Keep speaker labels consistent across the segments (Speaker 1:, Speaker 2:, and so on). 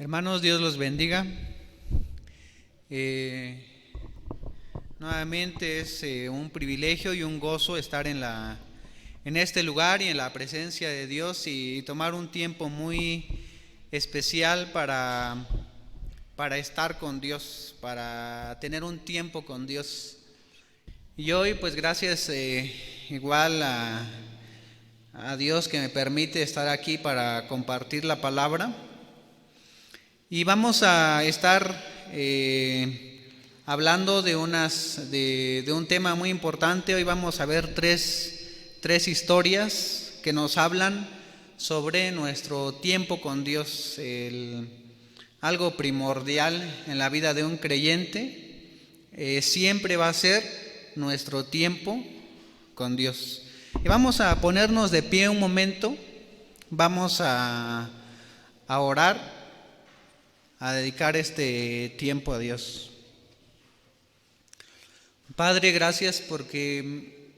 Speaker 1: Hermanos, Dios los bendiga. Nuevamente es un privilegio y un gozo estar en este lugar y en la presencia de Dios y tomar un tiempo muy especial para estar con Dios, para tener un tiempo con Dios. Y hoy, pues gracias igual a Dios que me permite estar aquí para compartir la palabra. Y vamos a estar hablando de un tema muy importante. Hoy vamos a ver tres historias que nos hablan sobre nuestro tiempo con Dios, algo primordial en la vida de un creyente. Siempre va a ser nuestro tiempo con Dios. Y vamos a ponernos de pie un momento, vamos a orar, a dedicar este tiempo a Dios. Padre, gracias porque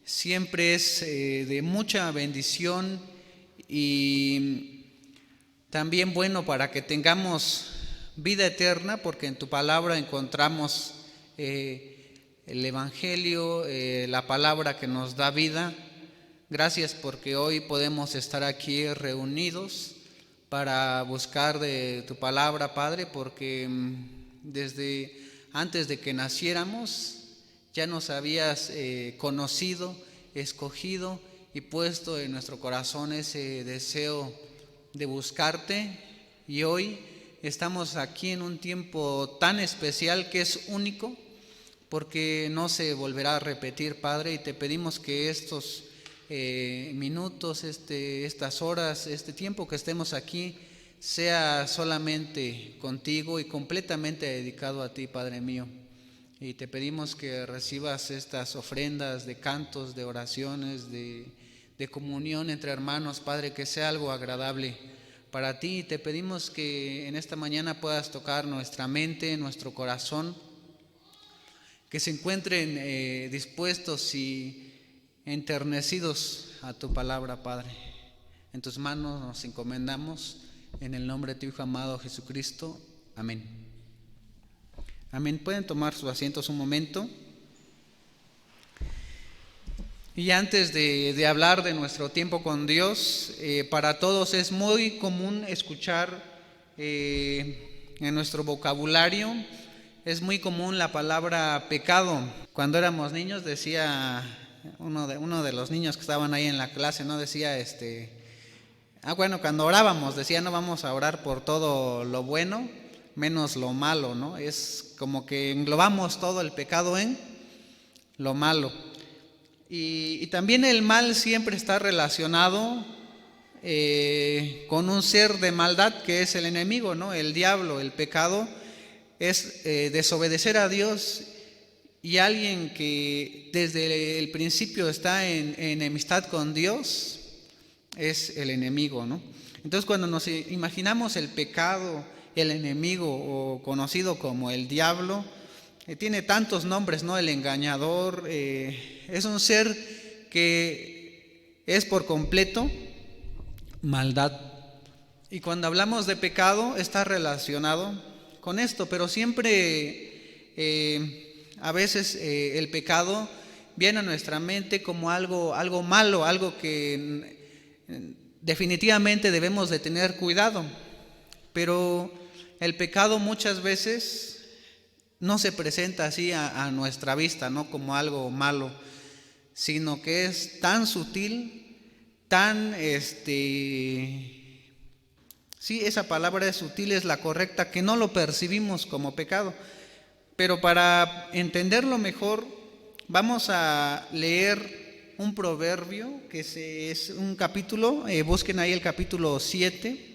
Speaker 1: siempre es de mucha bendición y también bueno para que tengamos vida eterna, porque en tu palabra encontramos el Evangelio, la palabra que nos da vida. Gracias porque hoy podemos estar aquí reunidos para buscar de tu palabra, Padre, porque desde antes de que naciéramos ya nos habías conocido, escogido y puesto en nuestro corazón ese deseo de buscarte. Y hoy estamos aquí en un tiempo tan especial que es único, porque no se volverá a repetir, Padre, y te pedimos que estos minutos, estas horas, este tiempo que estemos aquí, sea solamente contigo y completamente dedicado a ti, Padre mío. Y te pedimos que recibas estas ofrendas de cantos, de oraciones, de comunión entre hermanos, Padre, que sea algo agradable para ti. Y te pedimos que en esta mañana puedas tocar nuestra mente, nuestro corazón, que se encuentren dispuestos y enternecidos a tu palabra, Padre. En tus manos nos encomendamos, en el nombre de tu Hijo amado Jesucristo. Amén. Amén. Pueden tomar sus asientos un momento. Y antes de hablar de nuestro tiempo con Dios, para todos es muy común escuchar en nuestro vocabulario, es muy común la palabra pecado. Cuando éramos niños decía uno de los niños que estaban ahí en la clase, ¿no? Decía cuando orábamos decía, no vamos a orar por todo lo bueno menos lo malo, ¿no? Es como que englobamos todo el pecado en lo malo. Y también el mal siempre está relacionado con un ser de maldad que es el enemigo, ¿no? El diablo. El pecado es desobedecer a Dios, y alguien que desde el principio está en enemistad con Dios es el enemigo, ¿no? Entonces, cuando nos imaginamos el pecado, el enemigo, o conocido como el diablo, tiene tantos nombres, ¿no? El engañador, es un ser que es por completo maldad. Y cuando hablamos de pecado está relacionado con esto, pero siempre a veces el pecado viene a nuestra mente como algo malo, algo que definitivamente debemos de tener cuidado. Pero el pecado muchas veces no se presenta así a nuestra vista, no como algo malo, sino que es tan sutil, tan sí, esa palabra de sutil es la correcta, que no lo percibimos como pecado. Pero para entenderlo mejor, vamos a leer un proverbio, que es un capítulo, busquen ahí el capítulo 7.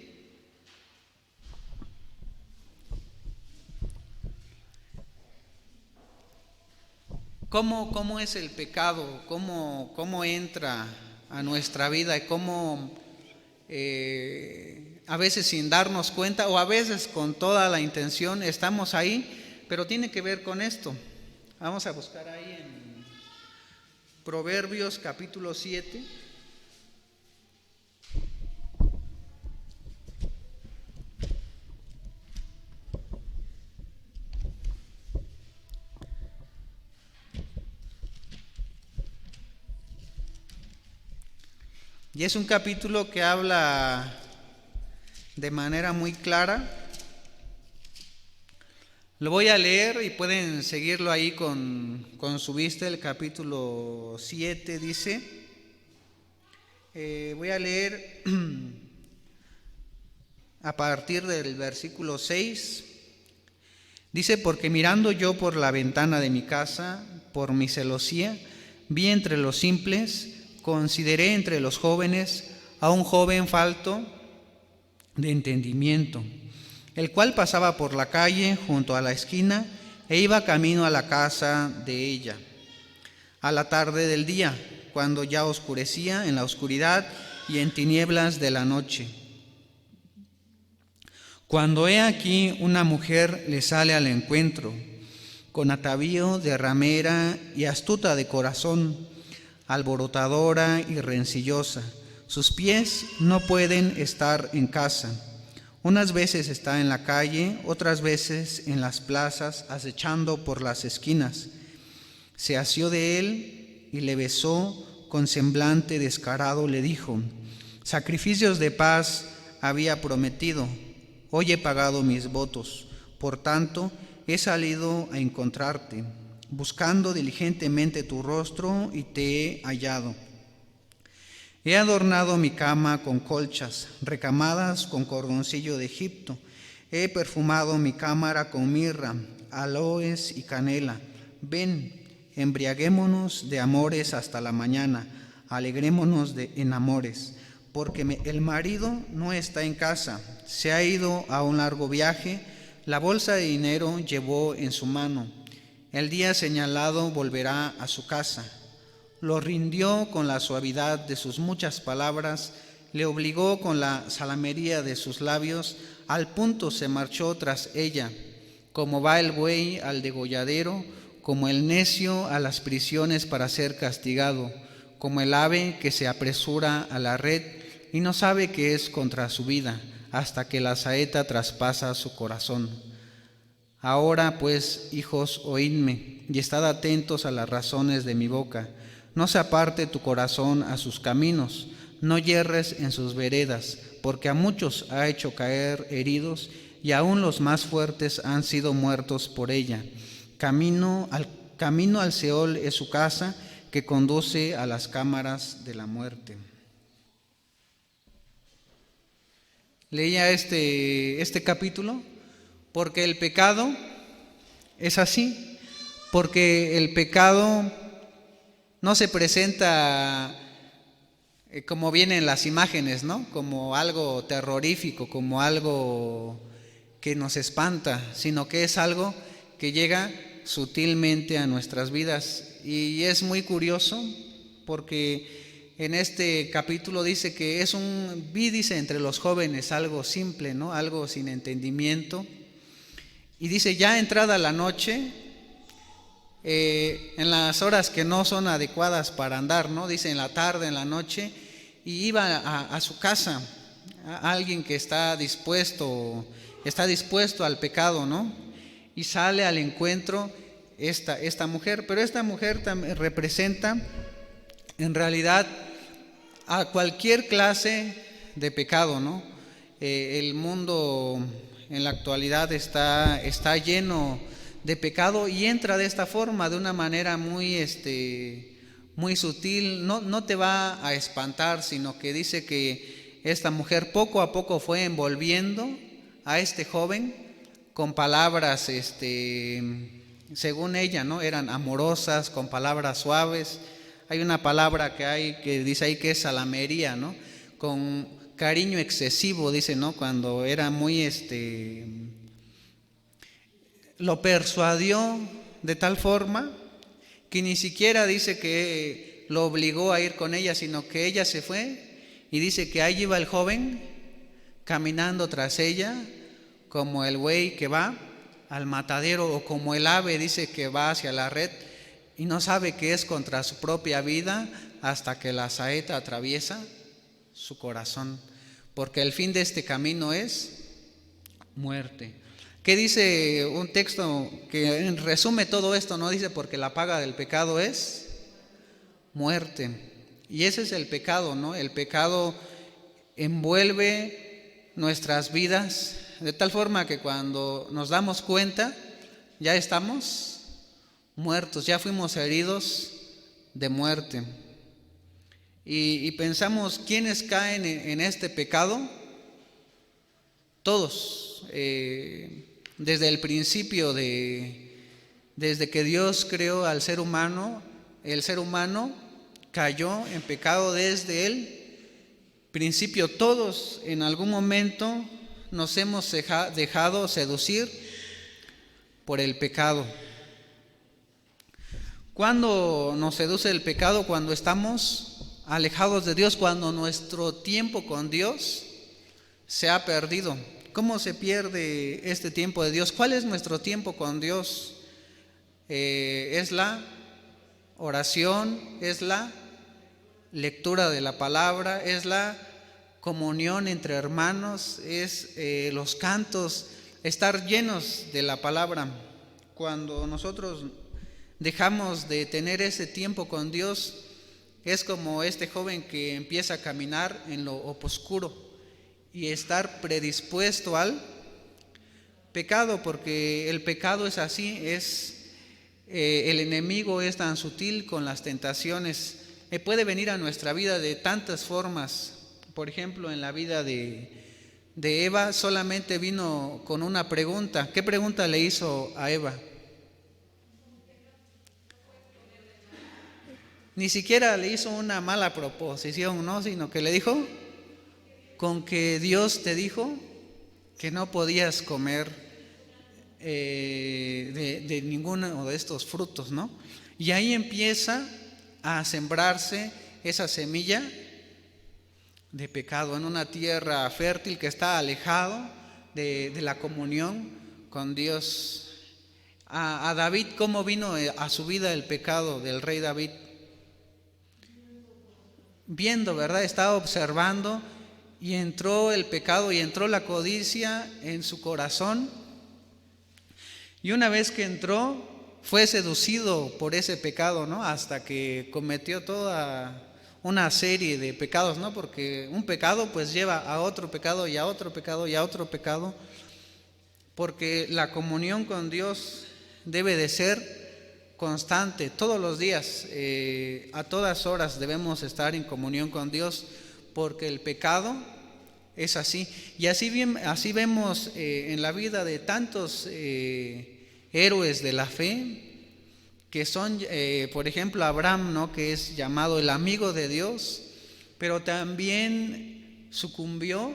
Speaker 1: ¿Cómo es el pecado? ¿Cómo entra a nuestra vida? Y cómo a veces sin darnos cuenta, o a veces con toda la intención, estamos ahí. Pero tiene que ver con esto. Vamos a buscar ahí en Proverbios capítulo 7. Y es un capítulo que habla de manera muy clara. Lo voy a leer y pueden seguirlo ahí con su vista. El capítulo 7 dice, voy a leer a partir del versículo 6. Dice: porque mirando yo por la ventana de mi casa, por mi celosía, vi entre los simples, consideré entre los jóvenes a un joven falto de entendimiento, el cual pasaba por la calle junto a la esquina e iba camino a la casa de ella, a la tarde del día, cuando ya oscurecía, en la oscuridad y en tinieblas de la noche. Cuando he aquí una mujer le sale al encuentro, con atavío de ramera y astuta de corazón, alborotadora y rencillosa. Sus pies no pueden estar en casa. Unas veces está en la calle, otras veces en las plazas, acechando por las esquinas. Se asió de él y le besó con semblante descarado. Le dijo: sacrificios de paz había prometido, hoy he pagado mis votos. Por tanto, he salido a encontrarte, buscando diligentemente tu rostro, y te he hallado. He adornado mi cama con colchas, recamadas con cordoncillo de Egipto. He perfumado mi cámara con mirra, aloes y canela. Ven, embriaguémonos de amores hasta la mañana, alegrémonos en amores. Porque el marido no está en casa, se ha ido a un largo viaje, la bolsa de dinero llevó en su mano. El día señalado volverá a su casa. Lo rindió con la suavidad de sus muchas palabras, le obligó con la salamería de sus labios, al punto se marchó tras ella, como va el buey al degolladero, como el necio a las prisiones para ser castigado, como el ave que se apresura a la red y no sabe que es contra su vida, hasta que la saeta traspasa su corazón. Ahora pues, hijos, oídme, y estad atentos a las razones de mi boca. No se aparte tu corazón a sus caminos, no yerres en sus veredas, porque a muchos ha hecho caer heridos, y aún los más fuertes han sido muertos por ella. Camino al Seol es su casa, que conduce a las cámaras de la muerte. Leía este capítulo porque el pecado es así, porque el pecado no se presenta como vienen las imágenes, ¿no? Como algo terrorífico, como algo que nos espanta, sino que es algo que llega sutilmente a nuestras vidas. Y es muy curioso porque en este capítulo dice que dice entre los jóvenes algo simple, ¿no? Algo sin entendimiento. Y dice, ya entrada la noche, en las horas que no son adecuadas para andar, ¿no? Dice en la tarde, en la noche, y iba a su casa, a alguien que está dispuesto al pecado, ¿no? Y sale al encuentro esta mujer, pero esta mujer también representa en realidad a cualquier clase de pecado, ¿no? El mundo en la actualidad está lleno de pecado y entra de esta forma, de una manera muy sutil. No te va a espantar, sino que dice que esta mujer poco a poco fue envolviendo a este joven con palabras, según ella, ¿no? Eran amorosas, con palabras suaves. Hay una palabra que dice ahí que es salamería, ¿no? Con cariño excesivo, dice, ¿no? Cuando era muy, lo persuadió de tal forma que ni siquiera dice que lo obligó a ir con ella, sino que ella se fue, y dice que ahí iba el joven caminando tras ella, como el buey que va al matadero, o como el ave, dice, que va hacia la red, y no sabe que es contra su propia vida hasta que la saeta atraviesa su corazón, porque el fin de este camino es muerte. ¿Qué dice un texto que resume todo esto? No dice, porque la paga del pecado es muerte. Y ese es el pecado, ¿no? El pecado envuelve nuestras vidas de tal forma que cuando nos damos cuenta ya estamos muertos, ya fuimos heridos de muerte. Y pensamos, ¿quiénes caen en este pecado? Todos. Desde el principio, desde que Dios creó al ser humano, el ser humano cayó en pecado desde el principio. Todos en algún momento nos hemos dejado seducir por el pecado. ¿Cuándo nos seduce el pecado? Cuando estamos alejados de Dios, cuando nuestro tiempo con Dios se ha perdido. ¿Cómo se pierde este tiempo de Dios? ¿Cuál es nuestro tiempo con Dios? Es la oración, es la lectura de la palabra, es la comunión entre hermanos, es los cantos, estar llenos de la palabra. Cuando nosotros dejamos de tener ese tiempo con Dios, es como este joven que empieza a caminar en lo oscuro y estar predispuesto al pecado, porque el pecado es así, el enemigo es tan sutil con las tentaciones. Puede venir a nuestra vida de tantas formas. Por ejemplo, en la vida de Eva solamente vino con una pregunta. ¿Qué pregunta le hizo a Eva? Ni siquiera le hizo una mala proposición, ¿no? Sino que le dijo, con que Dios te dijo que no podías comer de ninguno de estos frutos, ¿no? Y ahí empieza a sembrarse esa semilla de pecado en una tierra fértil que está alejado de la comunión con Dios. A David, ¿cómo vino a su vida el pecado del rey David? Viendo, ¿verdad? Estaba observando y entró el pecado y entró la codicia en su corazón. Y una vez que entró, fue seducido por ese pecado, ¿no? Hasta que cometió toda una serie de pecados, ¿no? Porque un pecado pues lleva a otro pecado y a otro pecado y a otro pecado. Porque la comunión con Dios debe de ser constante, todos los días, a todas horas debemos estar en comunión con Dios, porque el pecado es así. Y así vemos en la vida de tantos héroes de la fe, que son, por ejemplo, Abraham, ¿no? Que es llamado el amigo de Dios, pero también sucumbió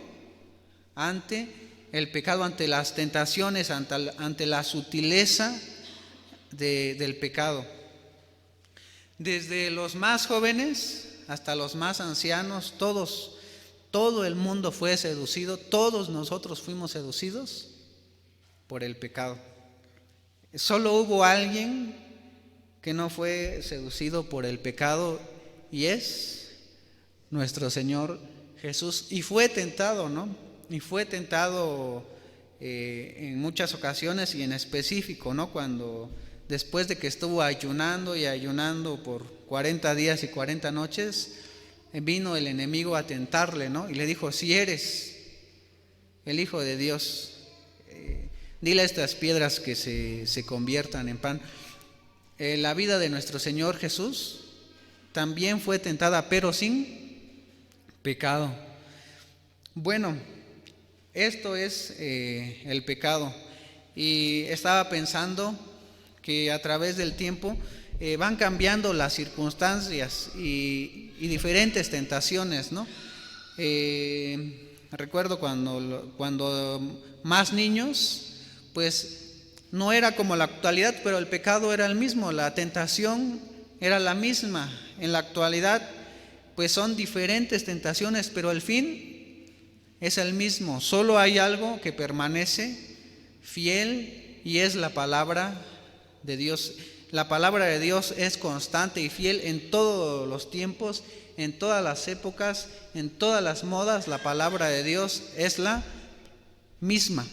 Speaker 1: ante el pecado, ante las tentaciones, ante la sutileza del pecado. Desde los más jóvenes hasta los más ancianos, todo el mundo fue seducido, todos nosotros fuimos seducidos por el pecado. Solo hubo alguien que no fue seducido por el pecado, y es nuestro Señor Jesús. Y fue tentado, ¿no? Y fue tentado en muchas ocasiones, y en específico, ¿no? Cuando después de que estuvo ayunando y ayunando por 40 días y 40 noches, vino el enemigo a tentarle, ¿no? Y le dijo, si eres el Hijo de Dios, dile a estas piedras que se conviertan en pan. La vida de nuestro Señor Jesús también fue tentada, pero sin pecado. Bueno, esto es el pecado. Y estaba pensando que a través del tiempo van cambiando las circunstancias y diferentes tentaciones, ¿no? Recuerdo cuando más niños, pues no era como la actualidad, pero el pecado era el mismo, la tentación era la misma. En la actualidad, pues son diferentes tentaciones, pero el fin es el mismo. Solo hay algo que permanece fiel, y es la palabra de Dios. La palabra de Dios es constante y fiel en todos los tiempos, en todas las épocas, en todas las modas. La palabra de Dios es la misma.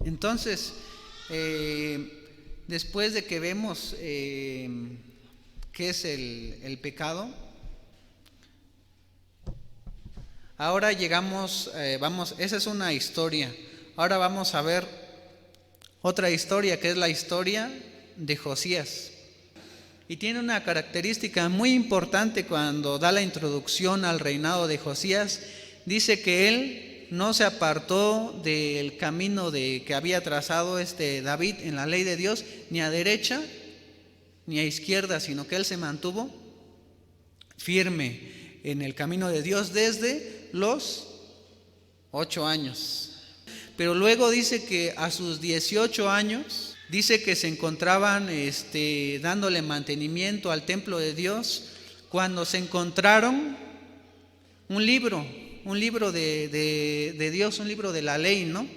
Speaker 1: Entonces, después de que vemos qué es el pecado. Ahora llegamos, esa es una historia. Ahora vamos a ver otra historia, que es la historia de Josías. Y tiene una característica muy importante cuando da la introducción al reinado de Josías. Dice que él no se apartó del camino que había trazado David en la ley de Dios, ni a derecha ni a izquierda, sino que él se mantuvo firme en el camino de Dios desde los 8 años. Pero luego dice que a sus 18 años, dice que se encontraban dándole mantenimiento al templo de Dios, cuando se encontraron un libro de Dios, un libro de la ley, ¿no?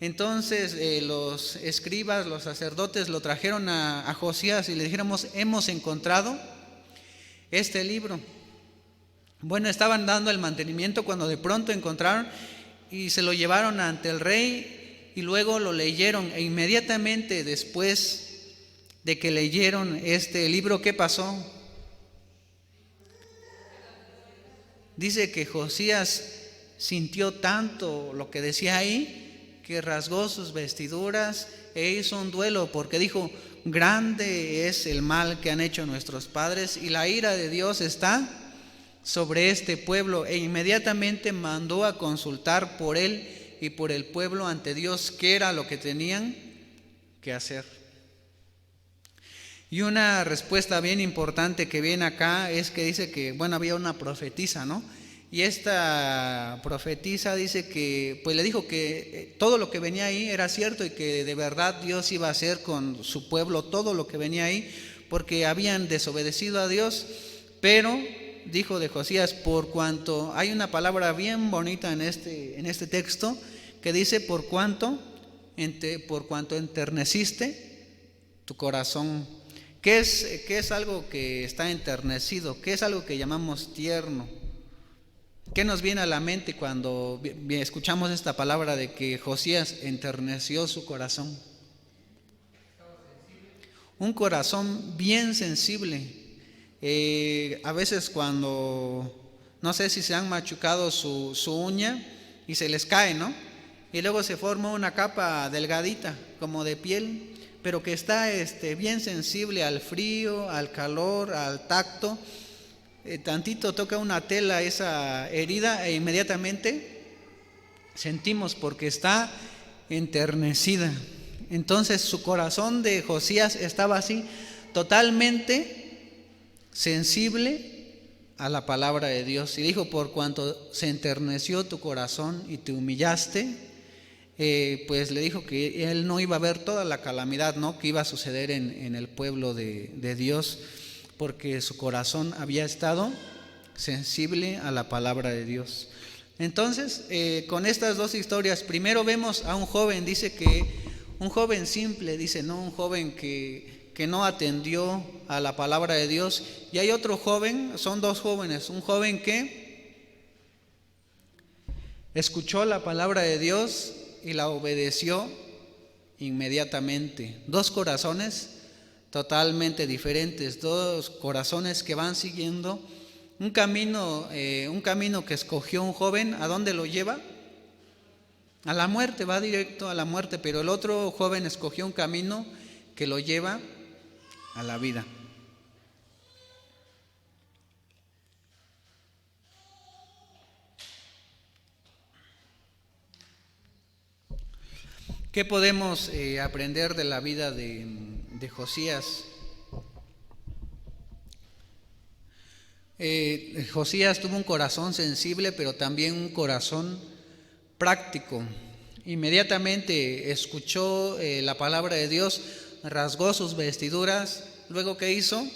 Speaker 1: Entonces los escribas, los sacerdotes lo trajeron a Josías y le dijéramos: hemos encontrado este libro. Bueno, estaban dando el mantenimiento cuando de pronto encontraron y se lo llevaron ante el rey y luego lo leyeron, e inmediatamente después de que leyeron este libro, ¿qué pasó? Dice que Josías sintió tanto lo que decía ahí que rasgó sus vestiduras e hizo un duelo, porque dijo: grande es el mal que han hecho nuestros padres y la ira de Dios está sobre este pueblo. E inmediatamente mandó a consultar por él y por el pueblo ante Dios qué era lo que tenían que hacer. Y una respuesta bien importante que viene acá es que dice que, había una profetisa, ¿no? Y esta profetisa dice que, pues le dijo que todo lo que venía ahí era cierto y que de verdad Dios iba a hacer con su pueblo todo lo que venía ahí, porque habían desobedecido a Dios. Pero dijo de Josías, por cuanto, hay una palabra bien bonita en este texto que dice: por cuanto enterneciste tu corazón. ¿Qué es algo que está enternecido? ¿Qué es algo que llamamos tierno? ¿Qué nos viene a la mente cuando escuchamos esta palabra de que Josías enterneció su corazón? Un corazón bien sensible. A veces cuando, no sé si se han machucado su uña y se les cae, ¿no? Y luego se forma una capa delgadita, como de piel, pero que está bien sensible al frío, al calor, al tacto. Tantito toca una tela esa herida e inmediatamente sentimos, porque está enternecida. Entonces su corazón de Josías estaba así, totalmente sensible a la palabra de Dios. Y dijo: por cuanto se enterneció tu corazón y te humillaste, pues le dijo que él no iba a ver toda la calamidad, ¿no?, que iba a suceder en el pueblo de Dios, porque su corazón había estado sensible a la palabra de Dios. Entonces, con estas dos historias, primero vemos a un joven, dice que un joven simple, dice, no, un joven que no atendió a la palabra de Dios. Y hay otro joven, son dos jóvenes, un joven que escuchó la palabra de Dios y la obedeció inmediatamente. Dos corazones totalmente diferentes, dos corazones que van siguiendo un camino que escogió un joven. ¿A dónde lo lleva? A la muerte, va directo a la muerte. Pero el otro joven escogió un camino que lo lleva a la vida. ¿Qué podemos aprender de la vida de Josías? Josías tuvo un corazón sensible, pero también un corazón práctico. Inmediatamente escuchó la palabra de Dios, rasgó sus vestiduras. Luego, ¿qué hizo?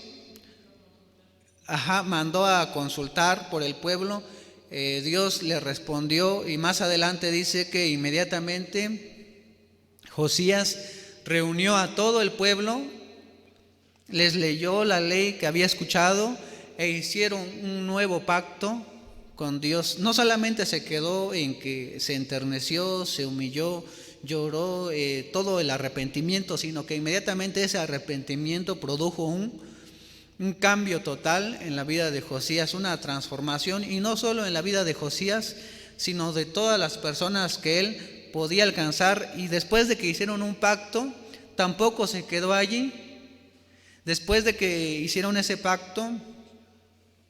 Speaker 1: Mandó a consultar por el pueblo. Dios le respondió, y más adelante dice que inmediatamente Josías reunió a todo el pueblo, les leyó la ley que había escuchado e hicieron un nuevo pacto con Dios. No solamente se quedó en que se enterneció, se humilló, lloró, todo el arrepentimiento, sino que inmediatamente ese arrepentimiento produjo un un cambio total en la vida de Josías, una transformación, y no solo en la vida de Josías, sino de todas las personas que él podía alcanzar. Y después de que hicieron un pacto, tampoco se quedó allí. Después de que hicieron ese pacto,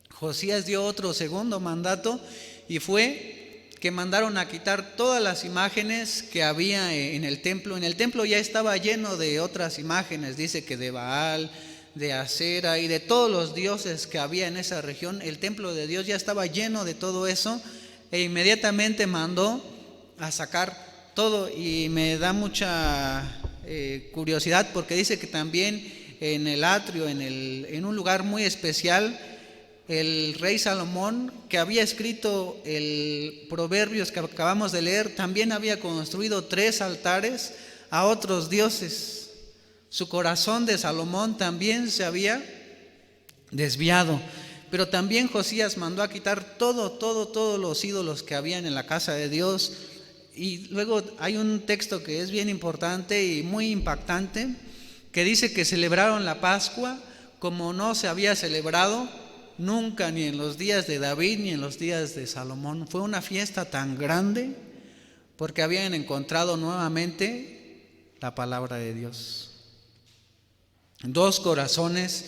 Speaker 1: Josías dio otro segundo mandato, y fue que mandaron a quitar todas las imágenes que había en el templo. En el templo ya estaba lleno de otras imágenes, dice que de Baal, de Acera y de todos los dioses que había en esa región. El templo de Dios ya estaba lleno de todo eso, e inmediatamente mandó a sacar todo. Y me da mucha curiosidad, porque dice que también en el atrio, en un lugar muy especial, el rey Salomón, que había escrito el Proverbios que acabamos de leer, también había construido 3 altares a otros dioses. Su corazón de Salomón también se había desviado. Pero también Josías mandó a quitar todos los ídolos que habían en la casa de Dios. Y luego hay un texto que es bien importante y muy impactante, que dice que celebraron la Pascua como no se había celebrado nunca, ni en los días de David ni en los días de Salomón. Fue una fiesta tan grande porque habían encontrado nuevamente la palabra de Dios. 2 corazones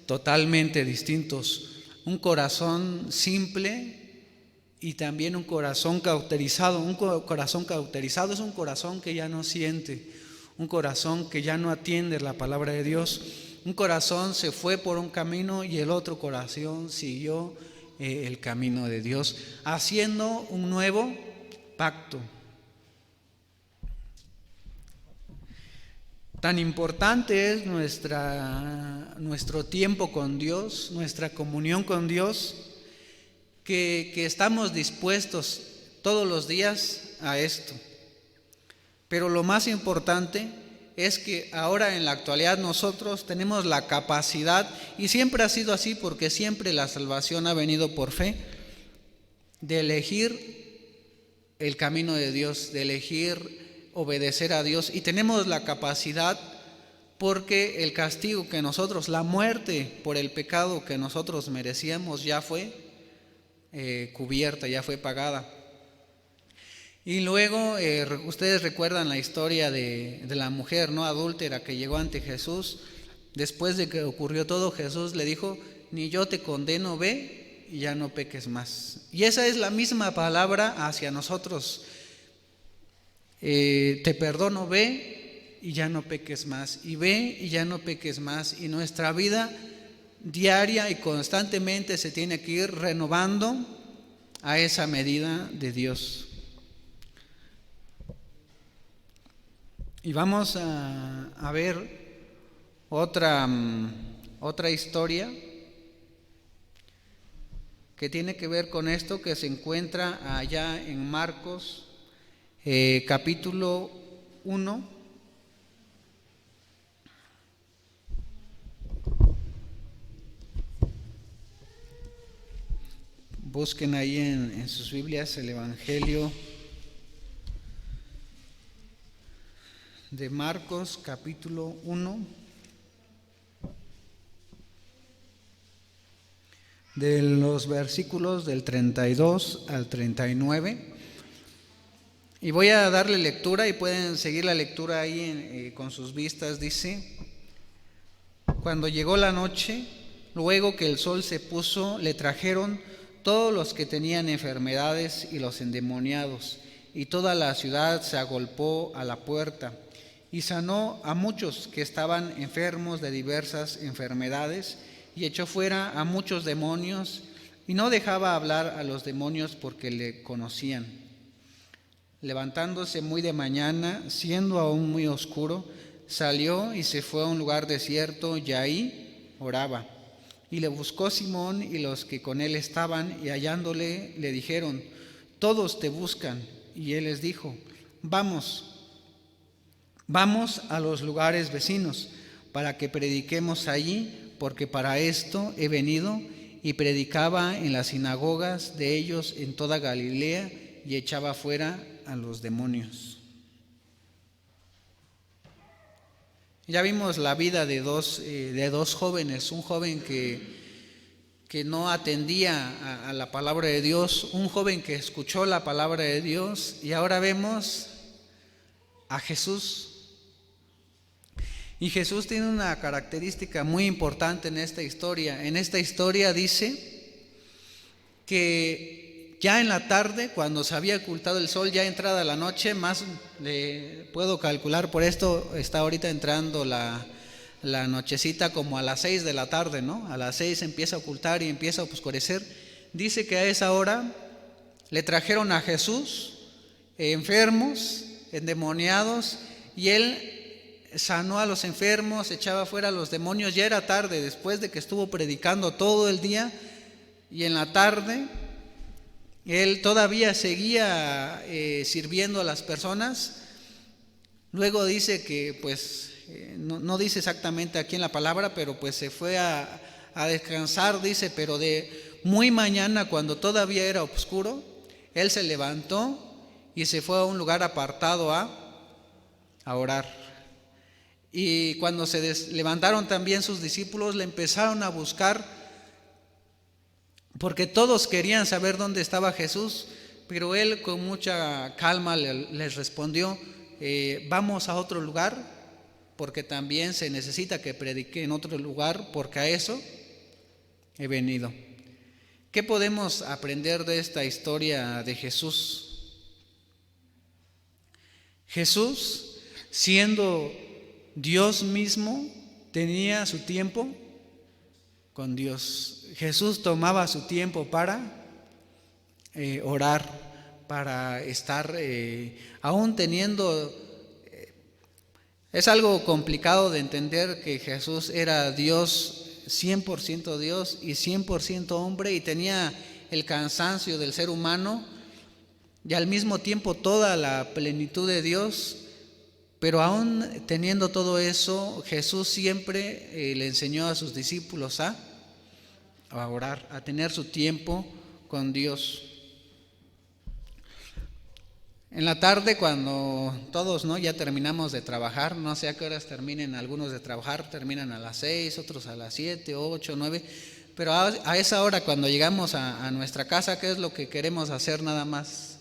Speaker 1: totalmente distintos, un corazón simple y también un corazón cauterizado. Un corazón cauterizado es un corazón que ya no siente, un corazón que ya no atiende la palabra de Dios. Un corazón se fue por un camino y el otro corazón siguió el camino de Dios, haciendo un nuevo pacto. Tan importante es nuestro tiempo con Dios, nuestra comunión con Dios, que estamos dispuestos todos los días a esto. Pero lo más importante es que ahora en la actualidad nosotros tenemos la capacidad, y siempre ha sido así porque siempre la salvación ha venido por fe, de elegir el camino de Dios, de elegir obedecer a Dios. Y tenemos la capacidad porque el castigo que nosotros, la muerte por el pecado que nosotros merecíamos, ya fue cubierta, ya fue pagada. Y luego ustedes recuerdan la historia de la mujer, ¿no?, adúltera, que llegó ante Jesús. Después de que ocurrió todo, Jesús le dijo: ni yo te condeno, ve y ya no peques más. Y esa es la misma palabra hacia nosotros. Te perdono, ve y ya no peques más. Y ve y ya no peques más. Y nuestra vida diaria y constantemente se tiene que ir renovando a esa medida de Dios. Y vamos a ver otra historia que tiene que ver con esto, que se encuentra allá en Marcos capítulo 1. Busquen ahí en sus Biblias el Evangelio de Marcos capítulo 1, de los versículos del 32 al 39. Y voy a darle lectura y pueden seguir la lectura ahí con sus vistas. Dice: cuando llegó la noche, luego que el sol se puso, le trajeron todos los que tenían enfermedades y los endemoniados, y toda la ciudad se agolpó a la puerta. Y sanó a muchos que estaban enfermos de diversas enfermedades, y echó fuera a muchos demonios, y no dejaba hablar a los demonios porque le conocían. Levantándose muy de mañana, siendo aún muy oscuro, salió y se fue a un lugar desierto, y ahí oraba. Y le buscó Simón y los que con él estaban, y hallándole le dijeron: todos te buscan. Y él les dijo: Vamos a los lugares vecinos, para que prediquemos allí, porque para esto he venido. Y predicaba en las sinagogas de ellos en toda Galilea, y echaba fuera a los demonios. Ya vimos la vida de dos jóvenes, un joven que no atendía a la palabra de Dios, un joven que escuchó la palabra de Dios, y ahora vemos a Jesús. Y Jesús tiene una característica muy importante en esta historia. En esta historia dice que ya en la tarde, cuando se había ocultado el sol, ya entrada la noche, más puedo calcular, por esto está ahorita entrando la nochecita como a las 6 de la tarde, ¿no? A las 6 empieza a ocultar y empieza a oscurecer. Dice que a esa hora le trajeron a Jesús enfermos, endemoniados, y él sanó a los enfermos, echaba fuera a los demonios. Ya era tarde, después de que estuvo predicando todo el día, y en la tarde él todavía seguía sirviendo a las personas. Luego dice que pues no dice exactamente aquí en la palabra, pero pues se fue a descansar, dice, pero de muy mañana, cuando todavía era oscuro, él se levantó y se fue a un lugar apartado a orar. Y cuando se levantaron también sus discípulos, le empezaron a buscar, porque todos querían saber dónde estaba Jesús, pero él con mucha calma les respondió: vamos a otro lugar, porque también se necesita que predique en otro lugar, porque a eso he venido. ¿Qué podemos aprender de esta historia de Jesús? Jesús, siendo Dios mismo, tenía su tiempo con Dios. Jesús tomaba su tiempo para orar, para estar, aún teniendo, es algo complicado de entender que Jesús era Dios, 100% Dios y 100% hombre, y tenía el cansancio del ser humano y al mismo tiempo toda la plenitud de Dios. Pero aún teniendo todo eso, Jesús siempre le enseñó a sus discípulos a orar, a tener su tiempo con Dios. En la tarde, cuando todos ya terminamos de trabajar, no sé a qué horas terminen algunos de trabajar, terminan a las 6, otros a las 7, 8, 9, pero a esa hora, cuando llegamos a nuestra casa, ¿qué es lo que queremos hacer nada más?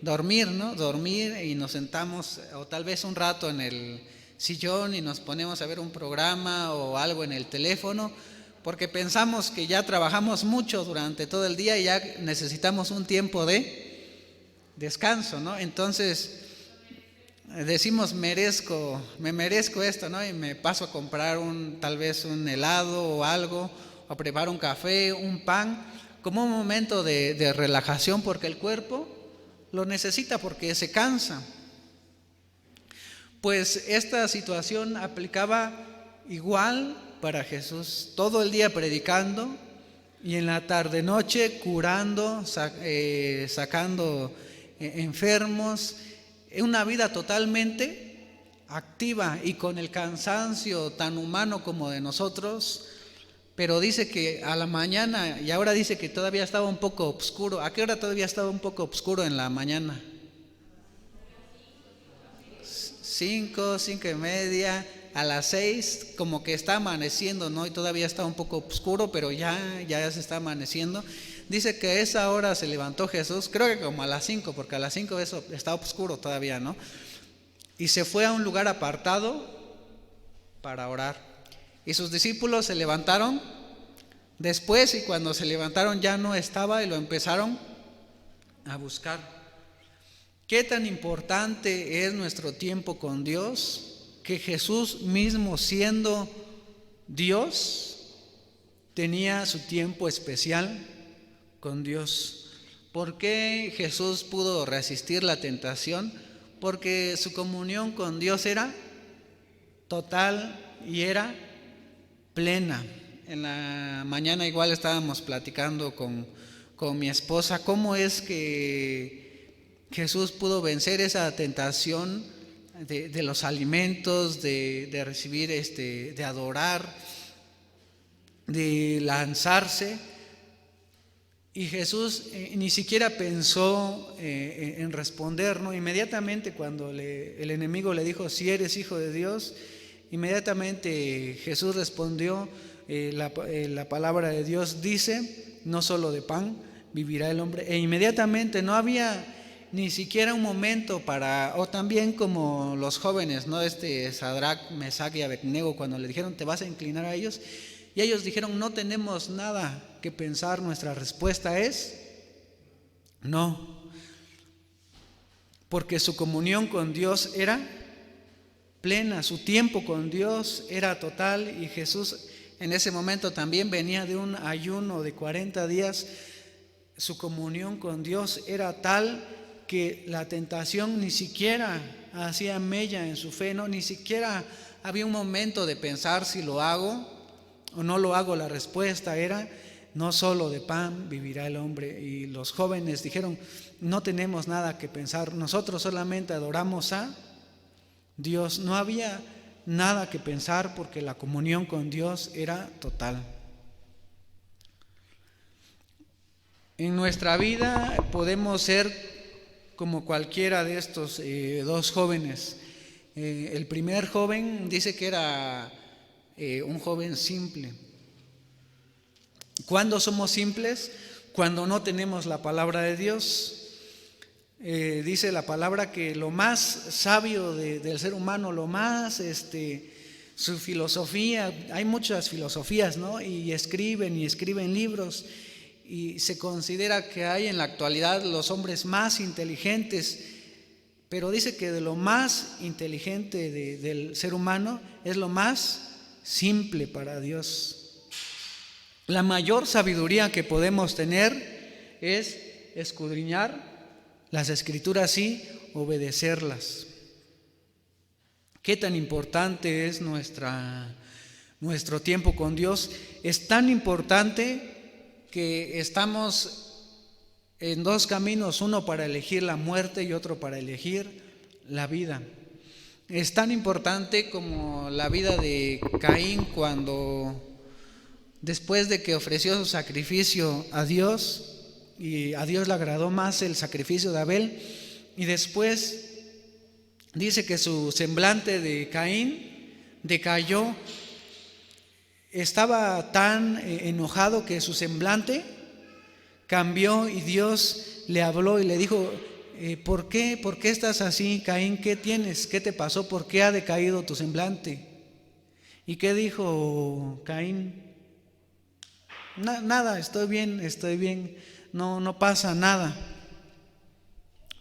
Speaker 1: Dormir, ¿no? Dormir, y nos sentamos o tal vez un rato en el sillón y nos ponemos a ver un programa o algo en el teléfono, porque pensamos que ya trabajamos mucho durante todo el día y ya necesitamos un tiempo de descanso, ¿no? Entonces decimos me merezco esto, ¿no? Y me paso a comprar tal vez un helado o algo, o preparo un café, un pan, como un momento de relajación, porque el cuerpo lo necesita, porque se cansa. Pues esta situación aplicaba igual para Jesús, todo el día predicando y en la tarde noche curando, sacando enfermos, una vida totalmente activa y con el cansancio tan humano como de nosotros. Pero dice que a la mañana, y ahora dice que todavía estaba un poco oscuro. ¿A qué hora todavía estaba un poco oscuro en la mañana? 5, 5:30, a las 6, como que está amaneciendo, ¿no? Y todavía está un poco oscuro, pero ya se está amaneciendo. Dice que a esa hora se levantó Jesús, creo que como a las 5, porque a las 5 eso está oscuro todavía, ¿no? Y se fue a un lugar apartado para orar. Y sus discípulos se levantaron después, y cuando se levantaron ya no estaba, y lo empezaron a buscar. ¿Qué tan importante es nuestro tiempo con Dios? Que Jesús mismo, siendo Dios, tenía su tiempo especial con Dios. ¿Por qué Jesús pudo resistir la tentación? Porque su comunión con Dios era total y era plena. En la mañana igual estábamos platicando con mi esposa cómo es que Jesús pudo vencer esa tentación de los alimentos, de recibir, de adorar, de lanzarse. Y Jesús ni siquiera pensó en responder, ¿no? Inmediatamente cuando el enemigo le dijo, si eres hijo de Dios, inmediatamente Jesús respondió, la palabra de Dios dice, no solo de pan vivirá el hombre. E inmediatamente no había ni siquiera un momento para, o también como los jóvenes, ¿no? Sadrac, Mesac y Abednego, cuando le dijeron, ¿te vas a inclinar a ellos? Y ellos dijeron, no tenemos nada que pensar, nuestra respuesta es no, porque su comunión con Dios era plena, su tiempo con Dios era total, y Jesús en ese momento también venía de un ayuno de 40 días. Su comunión con Dios era tal que la tentación ni siquiera hacía mella en su fe, ¿no? Ni siquiera había un momento de pensar si lo hago o no lo hago. La respuesta era, no solo de pan vivirá el hombre. Y los jóvenes dijeron, no tenemos nada que pensar, nosotros solamente adoramos a Dios. No había nada que pensar porque la comunión con Dios era total. En nuestra vida podemos ser como cualquiera de estos dos jóvenes. El primer joven dice que era un joven simple. ¿Cuándo somos simples? Cuando no tenemos la palabra de Dios. Dice la palabra que lo más sabio del ser humano, lo más, su filosofía, hay muchas filosofías, ¿no? Y escriben libros, y se considera que hay en la actualidad los hombres más inteligentes, pero dice que de lo más inteligente del ser humano es lo más simple para Dios. La mayor sabiduría que podemos tener es escudriñar las Escrituras y obedecerlas. Qué tan importante es nuestro tiempo con Dios. Es tan importante que estamos en dos caminos, uno para elegir la muerte y otro para elegir la vida. Es tan importante como la vida de Caín, cuando después de que ofreció su sacrificio a Dios, y a Dios le agradó más el sacrificio de Abel, y después dice que su semblante de Caín decayó. Estaba tan enojado que su semblante cambió, y Dios le habló y le dijo, ¿por qué estás así, Caín? ¿Qué tienes? ¿Qué te pasó? ¿Por qué ha decaído tu semblante? ¿Y qué dijo Caín? Nada, estoy bien, no pasa nada.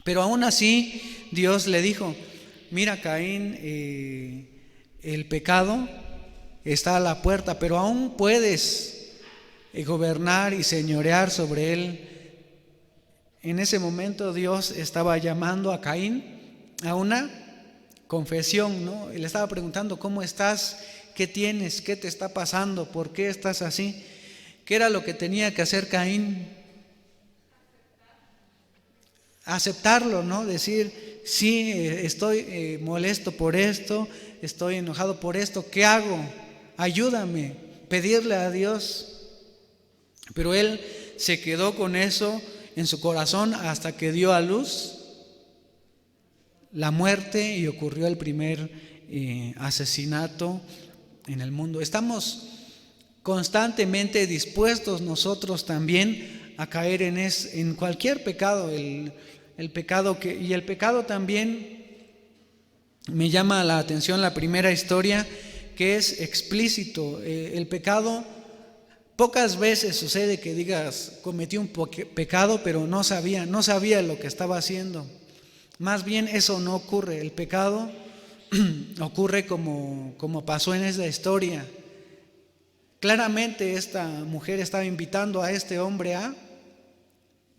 Speaker 1: Pero aún así Dios le dijo, mira, Caín, el pecado está a la puerta, pero aún puedes gobernar y señorear sobre él. En ese momento Dios estaba llamando a Caín a una confesión, ¿no? Le estaba preguntando, ¿cómo estás? ¿Qué tienes? ¿Qué te está pasando? ¿Por qué estás así? ¿Qué era lo que tenía que hacer Caín? Aceptarlo, ¿no? Decir, sí, estoy molesto por esto, estoy enojado por esto, ¿qué hago? Ayúdame, pedirle a Dios. Pero él se quedó con eso en su corazón hasta que dio a luz la muerte y ocurrió el primer asesinato en el mundo. Estamos constantemente dispuestos nosotros también a caer en cualquier pecado, el pecado también me llama la atención la primera historia, que es explícito. El pecado, pocas veces sucede que digas cometí un pecado, pero no sabía lo que estaba haciendo. Más bien eso no ocurre. El pecado ocurre como pasó en esta historia. Claramente esta mujer estaba invitando a este hombre a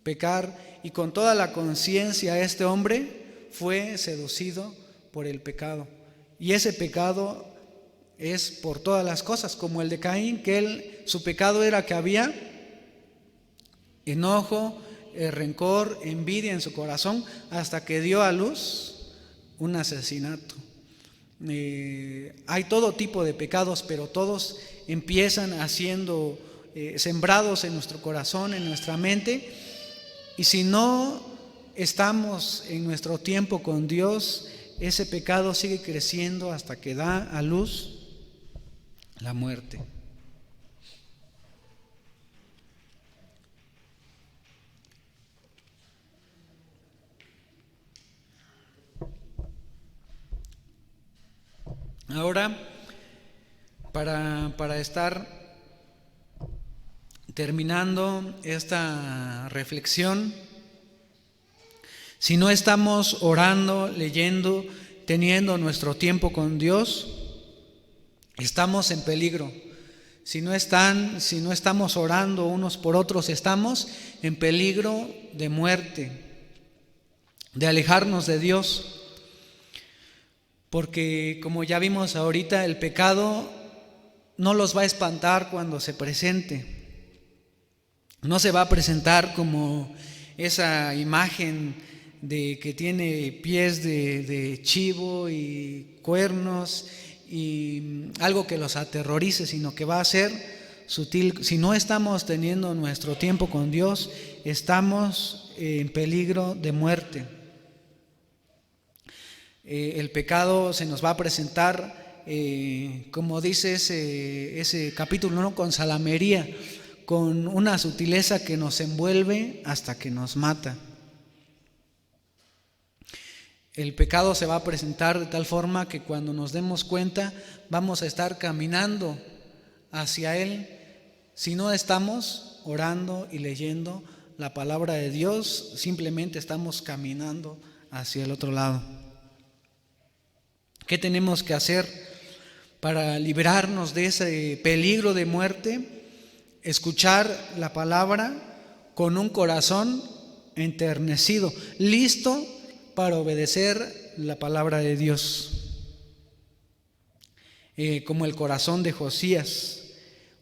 Speaker 1: pecar, y con toda la conciencia este hombre fue seducido por el pecado. Y ese pecado es por todas las cosas, como el de Caín, que su pecado era que había enojo, rencor, envidia en su corazón, hasta que dio a luz un asesinato. Hay todo tipo de pecados, pero todos empiezan haciendo sembrados en nuestro corazón, en nuestra mente. Y si no estamos en nuestro tiempo con Dios, ese pecado sigue creciendo hasta que da a luz la muerte. Ahora, para estar terminando esta reflexión, si no estamos orando, leyendo, teniendo nuestro tiempo con Dios, estamos en peligro. Si no estamos orando unos por otros, estamos en peligro de muerte, de alejarnos de Dios. Porque como ya vimos ahorita, el pecado no los va a espantar cuando se presente. No se va a presentar como esa imagen de que tiene pies de chivo y cuernos y algo que los aterrorice, sino que va a ser sutil. Si no estamos teniendo nuestro tiempo con Dios, estamos en peligro de muerte. El pecado se nos va a presentar, como dice ese capítulo, ¿no?, con salamería, con una sutileza que nos envuelve hasta que nos mata. El pecado se va a presentar de tal forma que cuando nos demos cuenta vamos a estar caminando hacia Él. Si no estamos orando y leyendo la palabra de Dios, simplemente estamos caminando hacia el otro lado. ¿Qué tenemos que hacer para librarnos de ese peligro de muerte? Escuchar la palabra con un corazón enternecido, listo para obedecer la palabra de Dios. Como el corazón de Josías,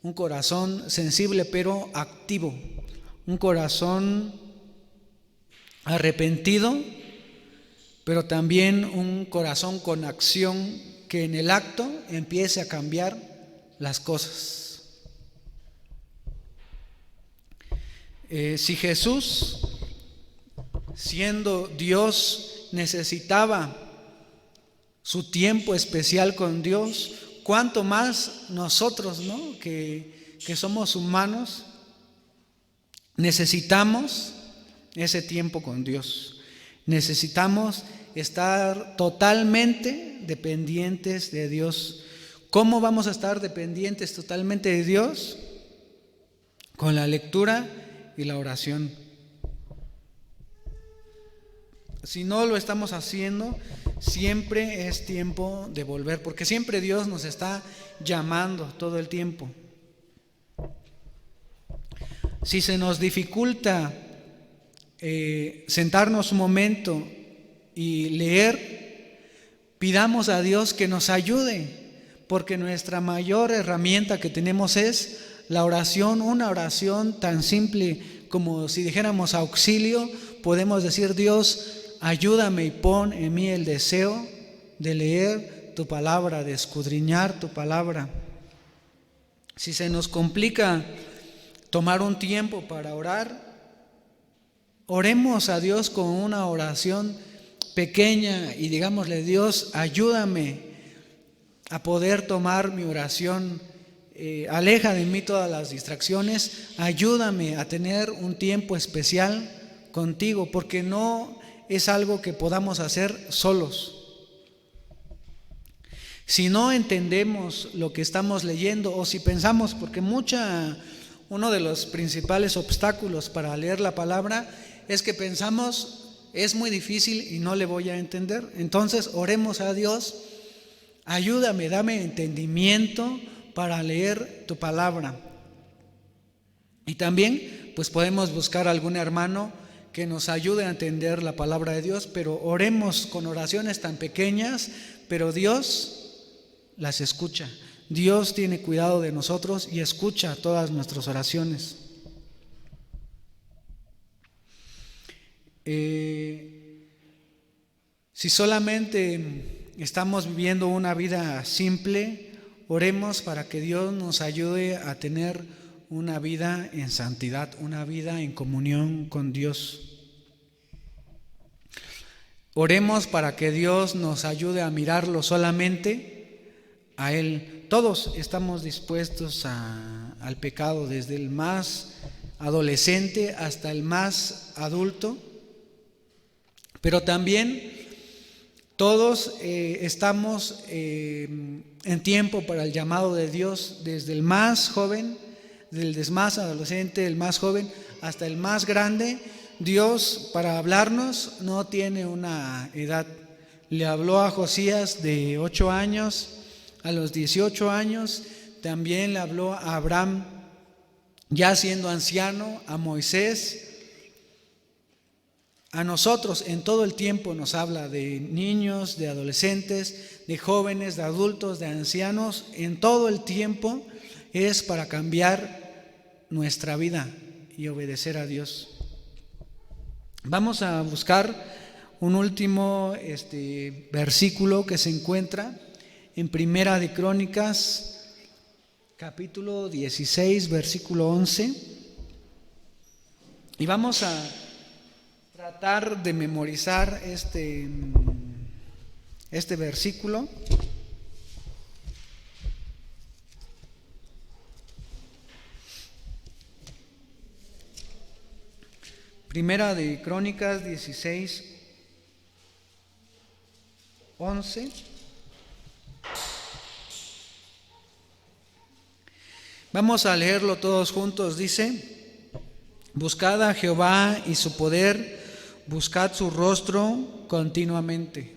Speaker 1: un corazón sensible pero activo, un corazón arrepentido, pero también un corazón con acción, que en el acto empiece a cambiar las cosas. Si Jesús, siendo Dios, necesitaba su tiempo especial con Dios, ¿cuánto más nosotros, ¿no?, que somos humanos, necesitamos ese tiempo con Dios? Necesitamos estar totalmente dependientes de Dios. ¿Cómo vamos a estar dependientes totalmente de Dios? Con la lectura y la oración. Si no lo estamos haciendo, siempre es tiempo de volver, porque siempre Dios nos está llamando todo el tiempo. Si se nos dificulta sentarnos un momento y leer, pidamos a Dios que nos ayude, porque nuestra mayor herramienta que tenemos es la oración. Una oración tan simple como si dijéramos auxilio, podemos decir: Dios, ayúdame y pon en mí el deseo de leer tu palabra, de escudriñar tu palabra. Si se nos complica tomar un tiempo para orar, oremos a Dios con una oración pequeña y digámosle: Dios, ayúdame a poder tomar mi oración, aleja de mí todas las distracciones, ayúdame a tener un tiempo especial contigo, porque no es algo que podamos hacer solos. Si no entendemos lo que estamos leyendo, o si pensamos, porque uno de los principales obstáculos para leer la palabra es que pensamos: es muy difícil y no le voy a entender. Entonces oremos a Dios: ayúdame, dame entendimiento para leer tu palabra. Y también pues podemos buscar algún hermano que nos ayude a entender la palabra de Dios, pero oremos con oraciones tan pequeñas, pero Dios las escucha. Dios tiene cuidado de nosotros y escucha todas nuestras oraciones. Si solamente estamos viviendo una vida simple, oremos para que Dios nos ayude a tener una vida en santidad, una vida en comunión con Dios. Oremos para que Dios nos ayude a mirarlo solamente a Él. Todos estamos dispuestos al pecado, desde el más adolescente hasta el más adulto, pero también todos estamos en tiempo para el llamado de Dios, desde el más joven, desde el más adolescente, el más joven, hasta el más grande. Dios, para hablarnos, no tiene una edad. Le habló a Josías de 8 años, a los 18 años, también le habló a Abraham, ya siendo anciano, a Moisés. A nosotros en todo el tiempo nos habla de niños, de adolescentes, de jóvenes, de adultos, de ancianos. En todo el tiempo es para cambiar nuestra vida y obedecer a Dios. Vamos a buscar un último versículo que se encuentra en Primera de Crónicas, capítulo 16, versículo 11. Y vamos a tratar de memorizar este versículo. Primera de Crónicas 16, 11. Vamos a leerlo todos juntos. Dice: buscad a Jehová y su poder, buscad su rostro continuamente.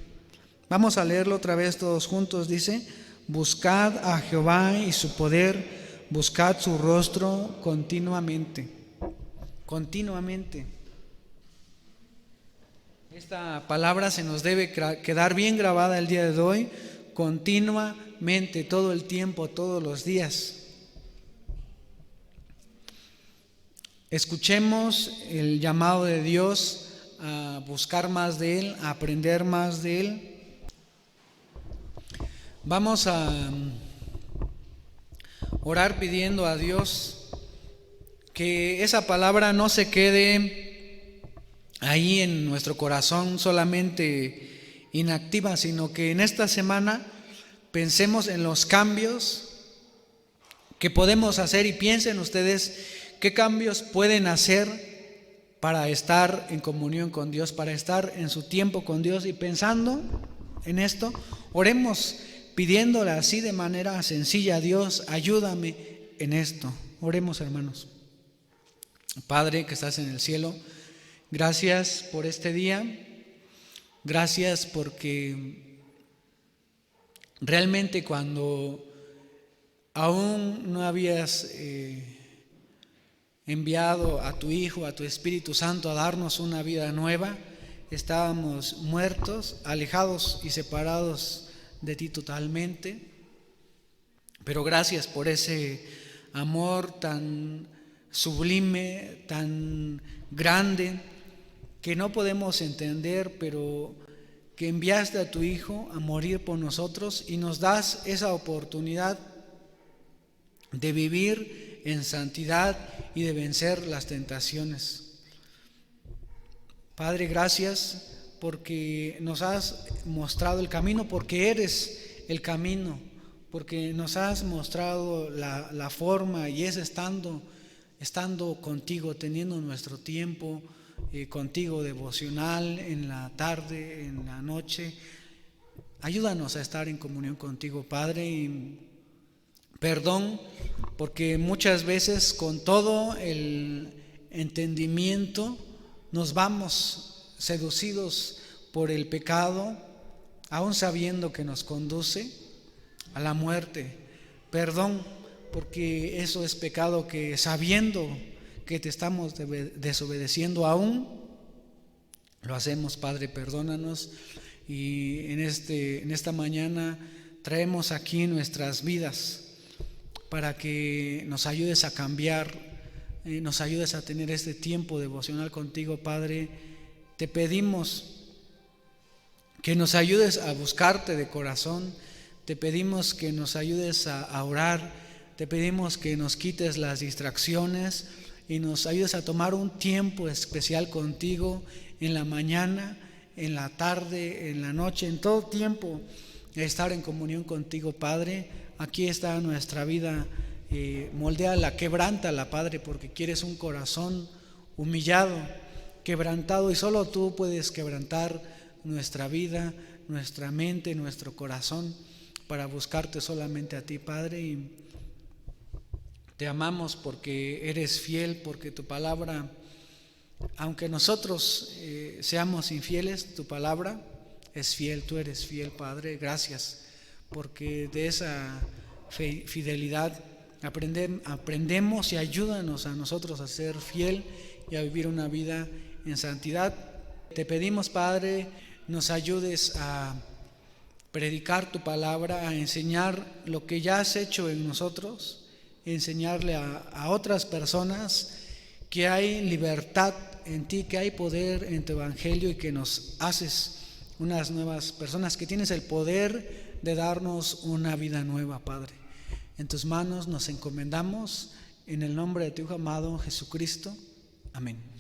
Speaker 1: Vamos a leerlo otra vez todos juntos. Dice: buscad a Jehová y su poder, buscad su rostro continuamente. Continuamente. Esta palabra se nos debe quedar bien grabada el día de hoy. Continuamente, todo el tiempo, todos los días. Escuchemos el llamado de Dios a buscar más de Él, a aprender más de Él. Vamos a orar pidiendo a Dios que esa palabra no se quede ahí en nuestro corazón solamente inactiva, sino que en esta semana pensemos en los cambios que podemos hacer, y piensen ustedes qué cambios pueden hacer para estar en comunión con Dios, para estar en su tiempo con Dios. Y pensando en esto, oremos pidiéndole así de manera sencilla a Dios: ayúdame en esto. Oremos, hermanos. Padre que estás en el cielo, gracias por este día. Gracias porque realmente cuando aún no habías enviado a tu Hijo, a tu Espíritu Santo a darnos una vida nueva, estábamos muertos, alejados y separados de ti totalmente. Pero gracias por ese amor tan sublime, tan grande, que no podemos entender, pero que enviaste a tu Hijo a morir por nosotros y nos das esa oportunidad de vivir en santidad y de vencer las tentaciones. Padre, gracias porque nos has mostrado el camino, porque eres el camino, porque nos has mostrado la forma, y es estando contigo, teniendo nuestro tiempo contigo devocional en la tarde, en la noche. Ayúdanos a estar en comunión contigo, Padre, y perdón porque muchas veces con todo el entendimiento nos vamos seducidos por el pecado, aún sabiendo que nos conduce a la muerte. Perdón porque eso es pecado, que sabiendo que te estamos desobedeciendo aún lo hacemos. Padre, perdónanos, y en esta mañana traemos aquí nuestras vidas para que nos ayudes a cambiar, nos ayudes a tener este tiempo devocional contigo. Padre, te pedimos que nos ayudes a buscarte de corazón, te pedimos que nos ayudes a orar Te pedimos que nos quites las distracciones y nos ayudes a tomar un tiempo especial contigo en la mañana, en la tarde, en la noche, en todo tiempo, estar en comunión contigo, Padre. Aquí está nuestra vida, moldéala, quebrántala, Padre, porque quieres un corazón humillado, quebrantado, y solo tú puedes quebrantar nuestra vida, nuestra mente, nuestro corazón, para buscarte solamente a ti, Padre. Y te amamos porque eres fiel, porque tu palabra, aunque nosotros seamos infieles, tu palabra es fiel. Tú eres fiel, Padre. Gracias, porque de esa fidelidad aprendemos, y ayúdanos a nosotros a ser fiel y a vivir una vida en santidad. Te pedimos, Padre, nos ayudes a predicar tu palabra, a enseñar lo que ya has hecho en nosotros, enseñarle a otras personas que hay libertad en ti, que hay poder en tu evangelio, y que nos haces unas nuevas personas, que tienes el poder de darnos una vida nueva, Padre. En tus manos nos encomendamos, en el nombre de tu Hijo amado Jesucristo. Amén.